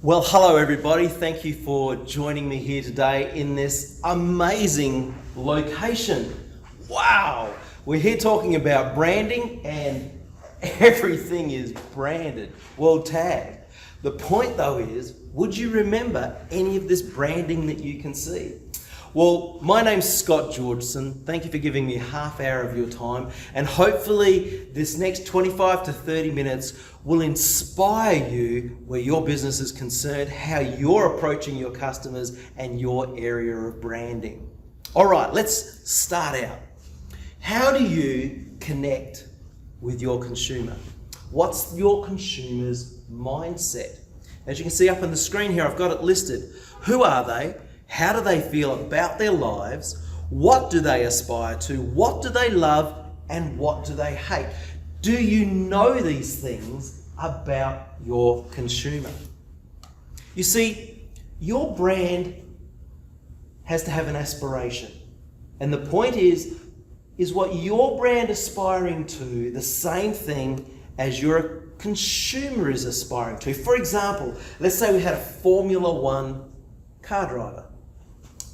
Well, hello everybody. Thank you for joining me here today in this amazing location. Wow! We're here talking about branding and everything is branded, well tagged. The point though is, would you remember any of this branding that you can see? Well, my name's Scott Georgeson. Thank you for giving me a half hour of your time, and hopefully this next 25 to 30 minutes will inspire you where your business is concerned, how you're approaching your customers and your area of branding. All right, let's start out. How do you connect with your consumer? What's your consumer's mindset? As you can see up on the screen here, I've got it listed. Who are they? How do they feel about their lives? What do they aspire to? What do they love? And what do they hate? Do you know these things about your consumer? You see, your brand has to have an aspiration. And the point is what your brand aspiring to the same thing as your consumer is aspiring to? For example, let's say we had a Formula One car driver,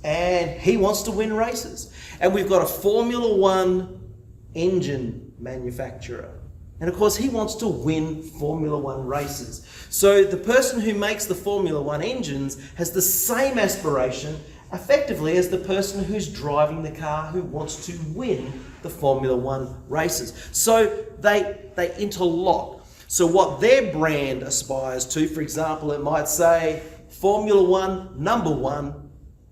and he wants to win races. And we've got a Formula One engine manufacturer. And of course, he wants to win Formula One races. So the person who makes the Formula One engines has the same aspiration, effectively, as the person who's driving the car who wants to win the Formula One races. So they interlock. So what their brand aspires to, for example, it might say, Formula One, number one,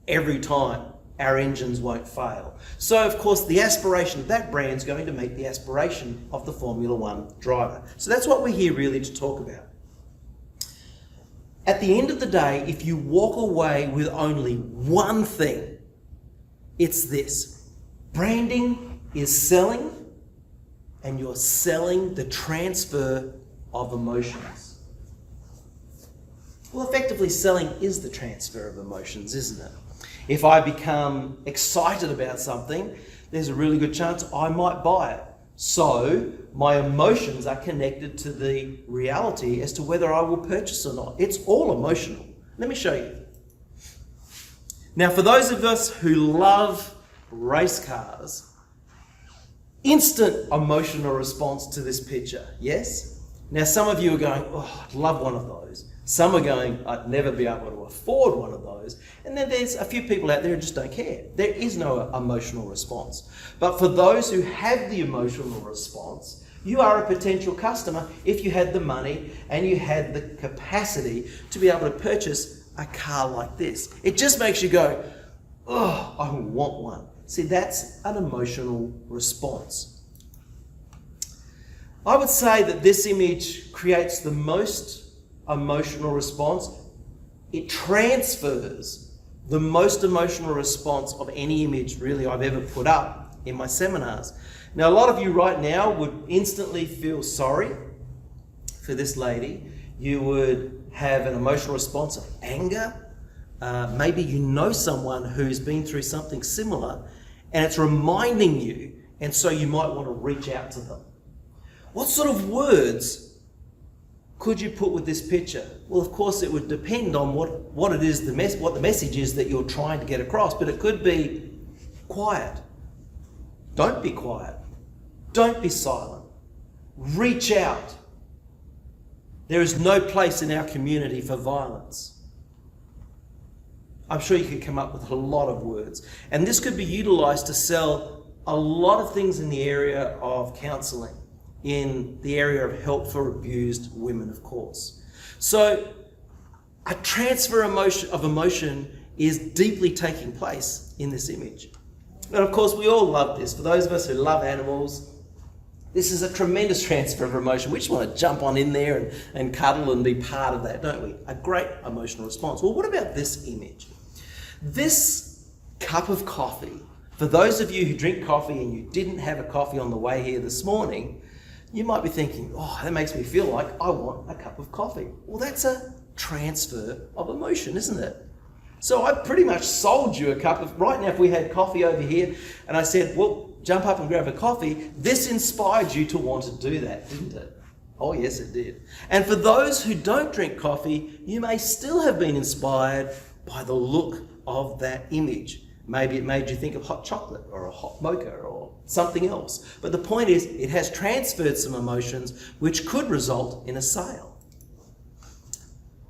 every time our engines won't fail. So of course the aspiration of that brand is going to meet the aspiration of the Formula One driver. So that's what we're here really to talk about. At the end of the day, if you walk away with only one thing, it's this: branding is selling, and you're selling the transfer of emotions. Well, effectively selling is the transfer of emotions, isn't it? If I become excited about something, there's a really good chance I might buy it. So my emotions are connected to the reality as to whether I will purchase or not. It's all emotional. Let me show you. Now, for those of us who love race cars, instant emotional response to this picture, yes? Now, some of you are going, oh, I'd love one of those. Some are going, I'd never be able to afford one of those. And then there's a few people out there who just don't care. There is no emotional response. But for those who have the emotional response, you are a potential customer if you had the money and you had the capacity to be able to purchase a car like this. It just makes you go, oh, I want one. See, that's an emotional response. I would say that this image creates the most emotional response. It transfers the most emotional response of any image really I've ever put up in my seminars. Now, a lot of you right now would instantly feel sorry for this lady. You would have an emotional response of anger. Maybe you know someone who's been through something similar and it's reminding you, and so you might want to reach out to them. What sort of words could you put with this picture? Well, of course, it would depend on what it is, what the message is that you're trying to get across. But it could be quiet. Don't be quiet. Don't be silent. Reach out. There is no place in our community for violence. I'm sure you could come up with a lot of words. And this could be utilized to sell a lot of things in the area of counseling, in the area of help for abused women, of course. So a transfer of emotion is deeply taking place in this image. And of course, we all love this. For those of us who love animals, this is a tremendous transfer of emotion. We just want to jump on in there and cuddle and be part of that, don't we? A great emotional response. Well, what about this image? This cup of coffee, for those of you who drink coffee and you didn't have a coffee on the way here this morning, you might be thinking, oh, that makes me feel like I want a cup of coffee. Well, that's a transfer of emotion, isn't it? So I pretty much sold you a cup of, right now if we had coffee over here and I said, well, jump up and grab a coffee, this inspired you to want to do that, didn't it? Oh yes, it did. And for those who don't drink coffee, you may still have been inspired by the look of that image. Maybe it made you think of hot chocolate or a hot mocha or something else. But the point is, it has transferred some emotions which could result in a sale.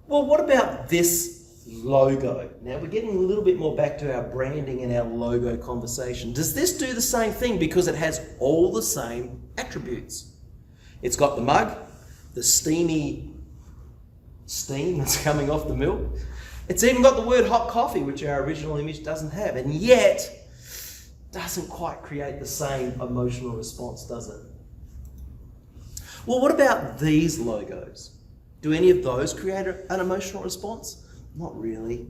Well, what about this logo? Now we're getting a little bit more back to our branding and our logo conversation. Does this do the same thing because it has all the same attributes? It's got the mug, the steamy steam that's coming off the milk. It's even got the word hot coffee, which our original image doesn't have, and yet doesn't quite create the same emotional response, does it? Well, what about these logos? Do any of those create an emotional response? Not really.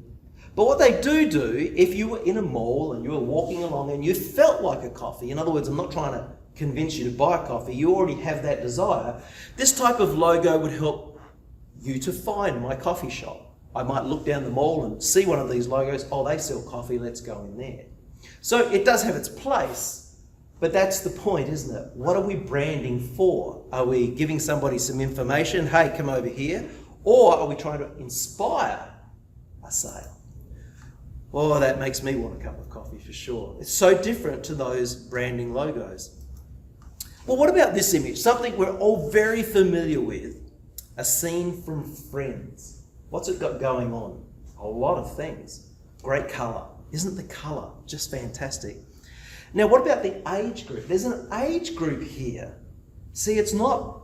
But what they do, if you were in a mall and you were walking along and you felt like a coffee, in other words, I'm not trying to convince you to buy a coffee, you already have that desire, this type of logo would help you to find my coffee shop. I might look down the mall and see one of these logos, oh, they sell coffee, let's go in there. So it does have its place, but that's the point, isn't it? What are we branding for? Are we giving somebody some information, hey, come over here? Or are we trying to inspire a sale? Oh, that makes me want a cup of coffee for sure. It's so different to those branding logos. Well, what about this image? Something we're all very familiar with, a scene from Friends. What's it got going on? A lot of things. Great colour. Isn't the colour just fantastic? Now, what about the age group? There's an age group here. See, it's not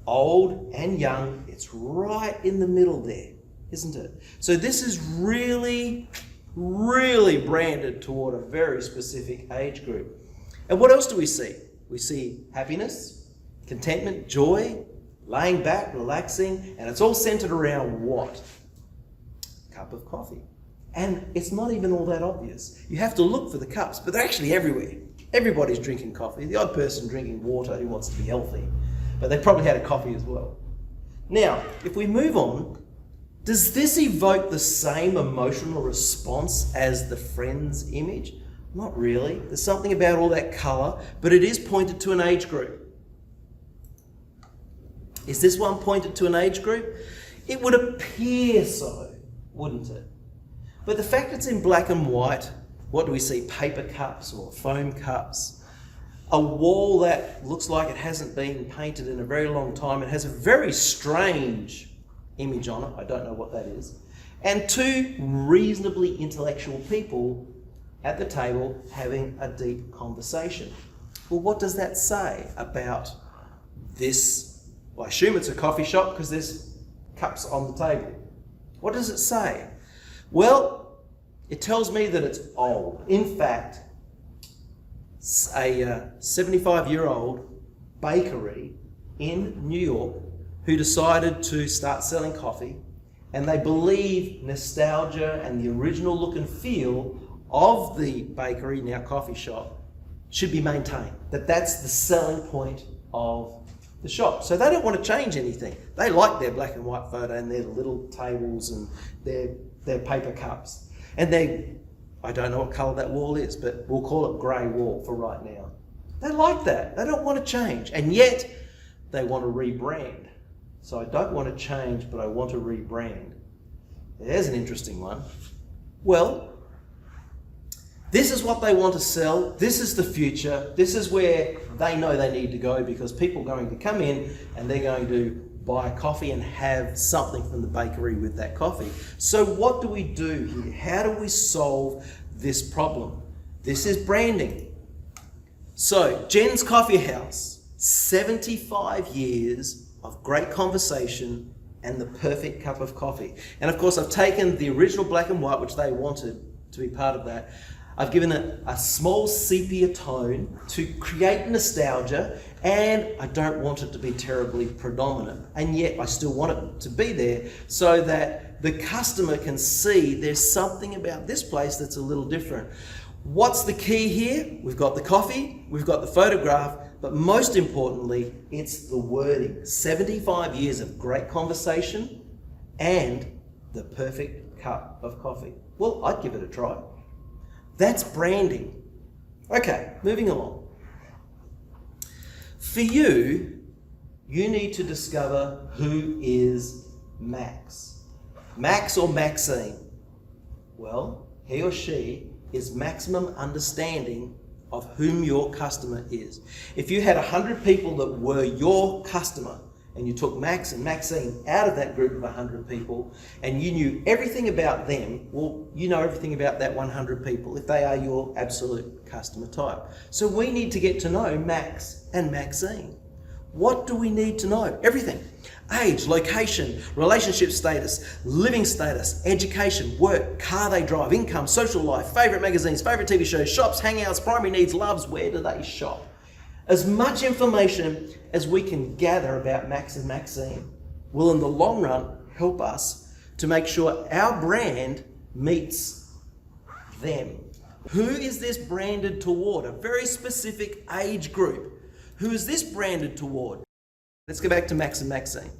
old and young. It's right in the middle there, isn't it? So this is really, really branded toward a very specific age group. And what else do we see? We see happiness, contentment, joy, laying back, relaxing, and it's all centered around what? Cup of coffee. And it's not even all that obvious. You have to look for the cups, but they're actually everywhere. Everybody's drinking coffee. The odd person drinking water who wants to be healthy, but they probably had a coffee as well. Now, if we move on, does this evoke the same emotional response as the Friends image? Not really. There's something about all that colour, but it is pointed to an age group. Is this one pointed to an age group? It would appear so, wouldn't it? But the fact it's in black and white, what do we see? Paper cups or foam cups. A wall that looks like it hasn't been painted in a very long time. It has a very strange image on it. I don't know what that is. And two reasonably intellectual people at the table having a deep conversation. Well, what does that say about this? Well, I assume it's a coffee shop because there's cups on the table. What does it say? Well, it tells me that it's old. In fact, a 75-year-old bakery in New York who decided to start selling coffee, and they believe nostalgia and the original look and feel of the bakery, now coffee shop, should be maintained. That's the selling point of the shop. So they don't want to change anything. They like their black and white photo and their little tables and their paper cups. And I don't know what colour that wall is, but we'll call it grey wall for right now. They like that. They don't want to change. And yet they want to rebrand. So I don't want to change, but I want to rebrand. There's an interesting one. Well, this is what they want to sell. This is the future. This is where they know they need to go because people are going to come in and they're going to buy a coffee and have something from the bakery with that coffee. So what do we do here? How do we solve this problem? This is branding. So Jen's Coffee House, 75 years of great conversation and the perfect cup of coffee. And of course I've taken the original black and white, which they wanted to be part of that. I've given it a small sepia tone to create nostalgia, and I don't want it to be terribly predominant. And yet I still want it to be there so that the customer can see there's something about this place that's a little different. What's the key here? We've got the coffee, we've got the photograph, but most importantly, it's the wording. 75 years of great conversation and the perfect cup of coffee. Well, I'd give it a try. That's branding. Okay, moving along. For you, you need to discover who is Max. Max or Maxine? Well, he or she is maximum understanding of whom your customer is. If you had 100 people that were your customer, and you took Max and Maxine out of that group of 100 people, and you knew everything about them, well, you know everything about that 100 people if they are your absolute customer type. So we need to get to know Max and Maxine. What do we need to know? Everything. Age, location, relationship status, living status, education, work, car they drive, income, social life, favourite magazines, favourite TV shows, shops, hangouts, primary needs, loves, where do they shop? As much information as we can gather about Max and Maxine will in the long run help us to make sure our brand meets them. Who is this branded toward? A very specific age group. Who is this branded toward? Let's go back to Max and Maxine.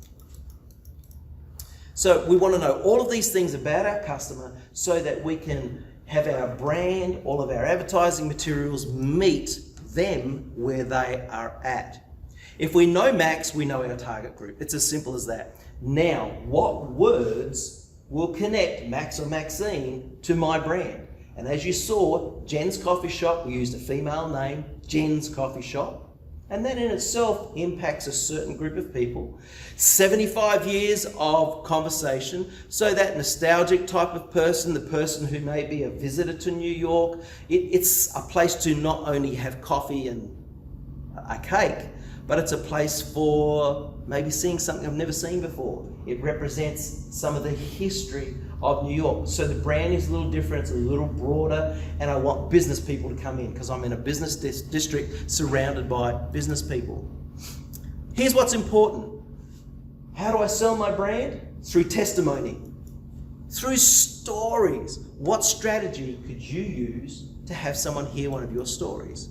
So we want to know all of these things about our customer so that we can have our brand, all of our advertising materials meet them where they are at. If we know Max, we know our target group. It's as simple as that. Now, what words will connect Max or Maxine to my brand? And as you saw, Jen's Coffee Shop, we used a female name, Jen's Coffee Shop. And that in itself impacts a certain group of people. 75 years of conversation, so that nostalgic type of person, the person who may be a visitor to New York, it's a place to not only have coffee and a cake, but it's a place for maybe seeing something I've never seen before. It represents some of the history of New York. So the brand is a little different, it's a little broader, and I want business people to come in because I'm in a business district surrounded by business people. Here's what's important. How do I sell my brand? Through testimony, through stories. What strategy could you use to have someone hear one of your stories?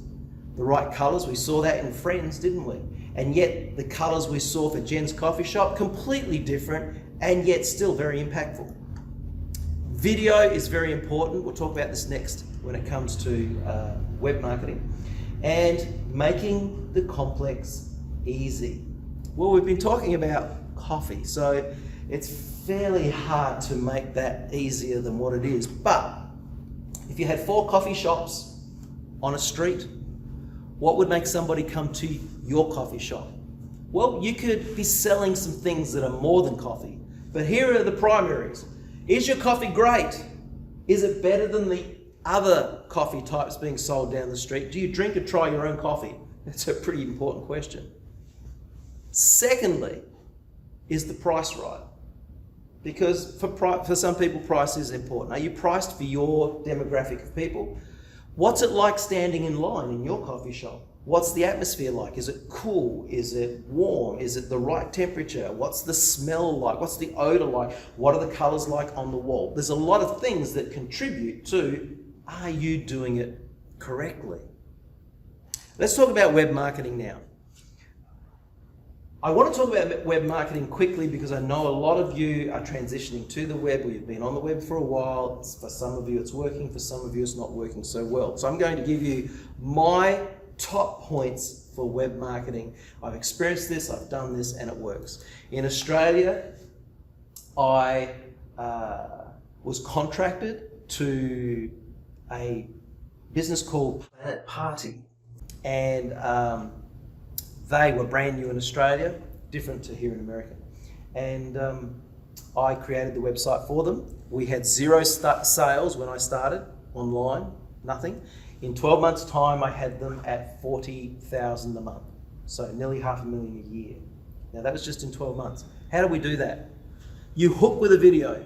The right colours, we saw that in Friends, didn't we? And yet the colours we saw for Jen's Coffee Shop, completely different and yet still very impactful. Video is very important. We'll talk about this next when it comes to web marketing. And making the complex easy. Well, we've been talking about coffee, so it's fairly hard to make that easier than what it is. But if you had 4 coffee shops on a street, what would make somebody come to your coffee shop? Well, you could be selling some things that are more than coffee. But here are the primaries. Is your coffee great? Is it better than the other coffee types being sold down the street? Do you drink or try your own coffee? That's a pretty important question. Secondly, is the price right? Because for some people, price is important. Are you priced for your demographic of people? What's it like standing in line in your coffee shop? What's the atmosphere like? Is it cool? Is it warm? Is it the right temperature? What's the smell like? What's the odor like? What are the colors like on the wall? There's a lot of things that contribute to, are you doing it correctly? Let's talk about web marketing now. I want to talk about web marketing quickly because I know a lot of you are transitioning to the web, or you've been on the web for a while. For some of you it's working, for some of you it's not working so well. So I'm going to give you my top points for web marketing. I've experienced this, I've done this, and it works. In Australia, I was contracted to a business called Planet Party, and they were brand new in Australia, different to here in America. And I created the website for them. We had 0 sales when I started online, nothing. In 12 months' time, I had them at 40,000 a month. So nearly $500,000 a year. Now that was just in 12 months. How do we do that? You hook with a video.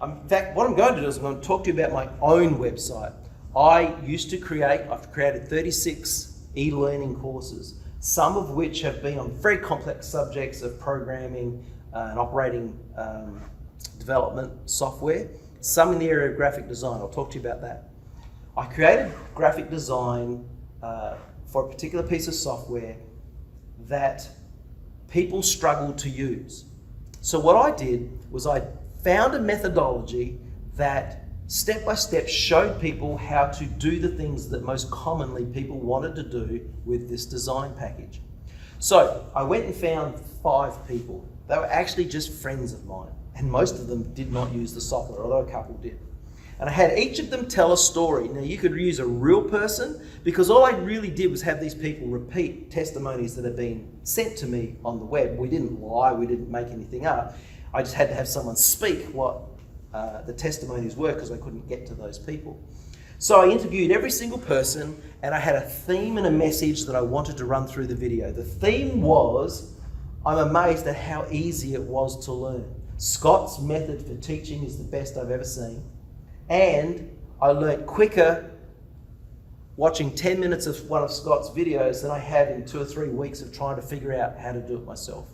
In fact, what I'm going to do is I'm going to talk to you about my own website. I've created 36 e-learning courses, some of which have been on very complex subjects of programming and operating development software, some in the area of graphic design. I'll talk to you about that. I created graphic design for a particular piece of software that people struggled to use. So what I did was I found a methodology that step by step showed people how to do the things that most commonly people wanted to do with this design package. So I went and found 5 people. They were actually just friends of mine, and most of them did not use the software, although a couple did. And I had each of them tell a story. Now you could use a real person, because all I really did was have these people repeat testimonies that had been sent to me on the web. We didn't lie, we didn't make anything up. I just had to have someone speak what the testimonies were, because I couldn't get to those people. So I interviewed every single person, and I had a theme and a message that I wanted to run through the video. The theme was, I'm amazed at how easy it was to learn. Scott's method for teaching is the best I've ever seen. And I learnt quicker watching 10 minutes of one of Scott's videos than I have in 2 or 3 weeks of trying to figure out how to do it myself.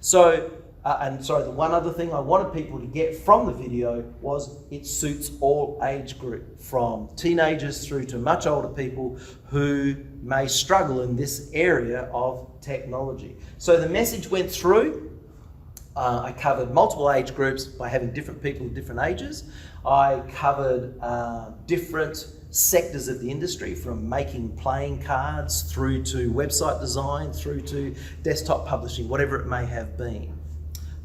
So, the one other thing I wanted people to get from the video was it suits all age group, from teenagers through to much older people who may struggle in this area of technology. So the message went through. I covered multiple age groups by having different people of different ages. I covered different sectors of the industry, from making playing cards through to website design, through to desktop publishing, whatever it may have been.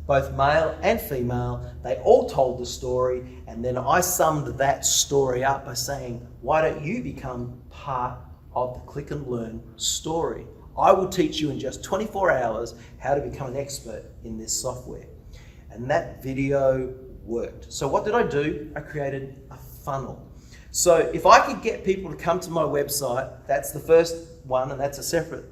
Both male and female, they all told the story, and then I summed that story up by saying, why don't you become part of the Click and Learn story? I will teach you in just 24 hours how to become an expert in this software. And that video worked. So what did I do? I created a funnel. So if I could get people to come to my website, that's the first one, and that's a separate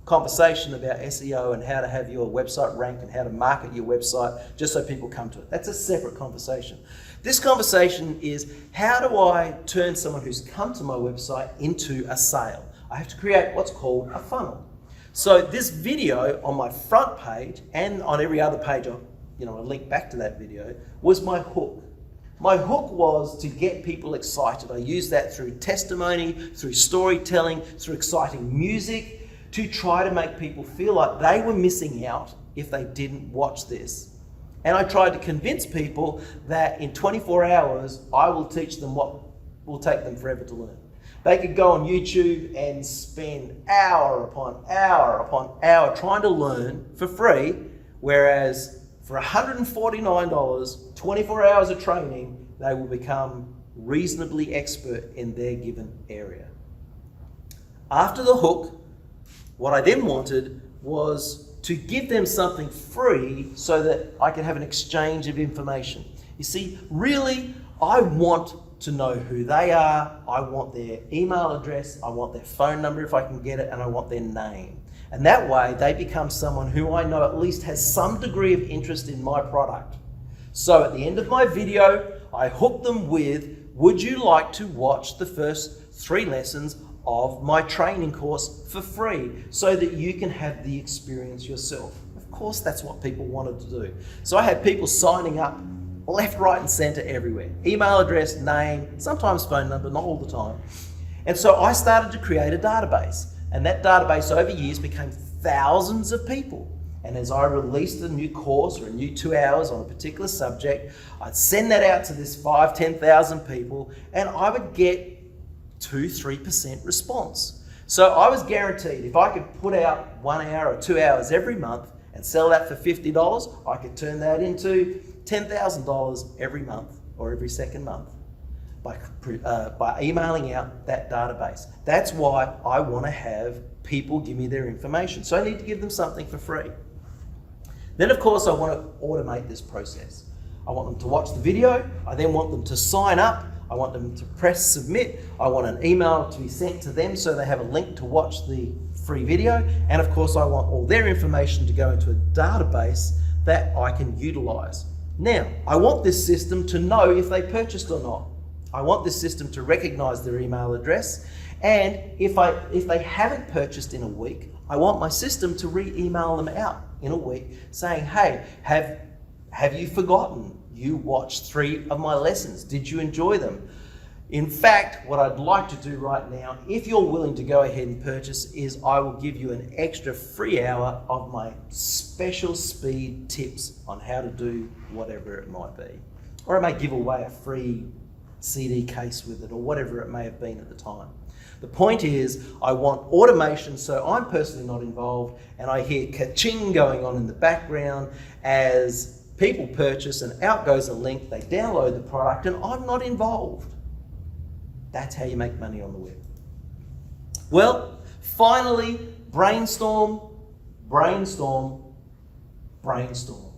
conversation about SEO and how to have your website ranked and how to market your website just so people come to it. That's a separate conversation. This conversation is, how do I turn someone who's come to my website into a sale? I have to create what's called a funnel. So this video on my front page and on every other page, a link back to that video, was my hook. My hook was to get people excited. I used that through testimony, through storytelling, through exciting music, to try to make people feel like they were missing out if they didn't watch this. And I tried to convince people that in 24 hours, I will teach them what will take them forever to learn. They could go on YouTube and spend hour upon hour upon hour trying to learn for free, whereas for $149, 24 hours of training, they will become reasonably expert in their given area. After the hook, what I then wanted was to give them something free so that I could have an exchange of information. You see, really, I want to know who they are, I want their email address, I want their phone number if I can get it, and I want their name. And that way, they become someone who I know at least has some degree of interest in my product. So at the end of my video, I hook them with, would you like to watch the first 3 lessons of my training course for free so that you can have the experience yourself? Of course, that's what people wanted to do. So I had people signing up left, right, and center everywhere. Email address, name, sometimes phone number, not all the time. And so I started to create a database. And that database over years became thousands of people. And as I released a new course or a new 2 hours on a particular subject, I'd send that out to this 10,000 people, and I would get 2-3% response. So I was guaranteed if I could put out 1 hour or 2 hours every month and sell that for $50, I could turn that into $10,000 every month or every second month by emailing out that database. That's why I want to have people give me their information. So I need to give them something for free. Then of course I want to automate this process. I want them to watch the video. I then want them to sign up. I want them to press submit. I want an email to be sent to them so they have a link to watch the free video. And of course I want all their information to go into a database that I can utilize. Now, I want this system to know if they purchased or not. I want this system to recognize their email address. And if they haven't purchased in a week, I want my system to re-email them out in a week saying, hey, have you forgotten? You watched 3 of my lessons. Did you enjoy them? In fact, what I'd like to do right now, if you're willing to go ahead and purchase, is I will give you an extra free hour of my special speed tips on how to do whatever it might be. Or I may give away a free CD case with it, or whatever it may have been at the time. The point is, I want automation so I'm personally not involved, and I hear ka-ching going on in the background as people purchase, and out goes a link, they download the product, and I'm not involved. That's how you make money on the web. Well, finally, brainstorm, brainstorm, brainstorm.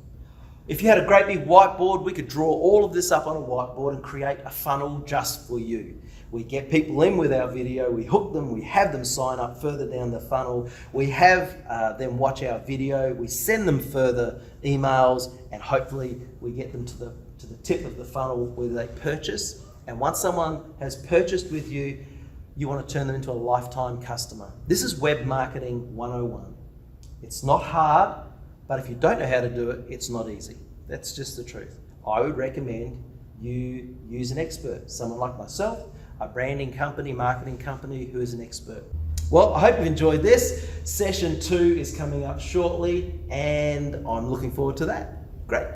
If you had a great big whiteboard, we could draw all of this up on a whiteboard and create a funnel just for you. We get people in with our video, we hook them, we have them sign up further down the funnel, we have them watch our video, we send them further emails, and hopefully we get them to the tip of the funnel where they purchase. And once someone has purchased with you, you want to turn them into a lifetime customer. This is web marketing 101. It's not hard, but if you don't know how to do it, it's not easy. That's just the truth. I would recommend you use an expert, someone like myself, a branding company, marketing company who is an expert. Well, I hope you've enjoyed this. Session 2 is coming up shortly, and I'm looking forward to that. Great.